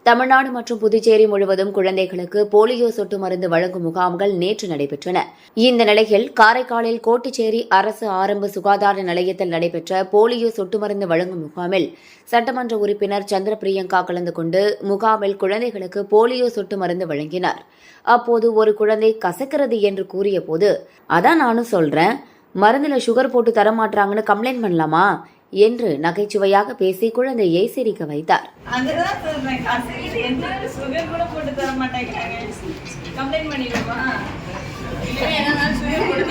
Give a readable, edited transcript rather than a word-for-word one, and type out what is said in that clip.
தமிழ்நாடு மற்றும் புதுச்சேரி முழுவதும் குழந்தைகளுக்கு போலியோ சொட்டு மருந்து வழங்கும் முகாம்கள் நேற்று நடைபெற்றன. இந்த நிலையில் காரைக்காலில் கோட்டுச்சேரி அரசு ஆரம்ப சுகாதார நிலையத்தில் நடைபெற்ற போலியோ சொட்டு மருந்து வழங்கும் முகாமில் சட்டமன்ற உறுப்பினர் சந்திர பிரியங்கா கலந்து கொண்டு முகாமில் குழந்தைகளுக்கு போலியோ சொட்டு மருந்து வழங்கினார். அப்போது ஒரு குழந்தை கசக்கிறது என்று கூறிய போது, அதான் நானும் சொல்றேன், மருந்துல சுகர் போட்டு தரமாட்டாங்கன்னு கம்ப்ளைண்ட் பண்ணலாமா என்று நகைச்சுவையாக பேசி குழந்தையை சிரிக்க வைத்தார். அதுதான் சொல்றேன், என்ன சுகர் கூட போட்டு தர மாட்டேங்கிறாங்க. கம்ப்ளைண்ட் பண்ணிடுமா? சுகர் போட்டு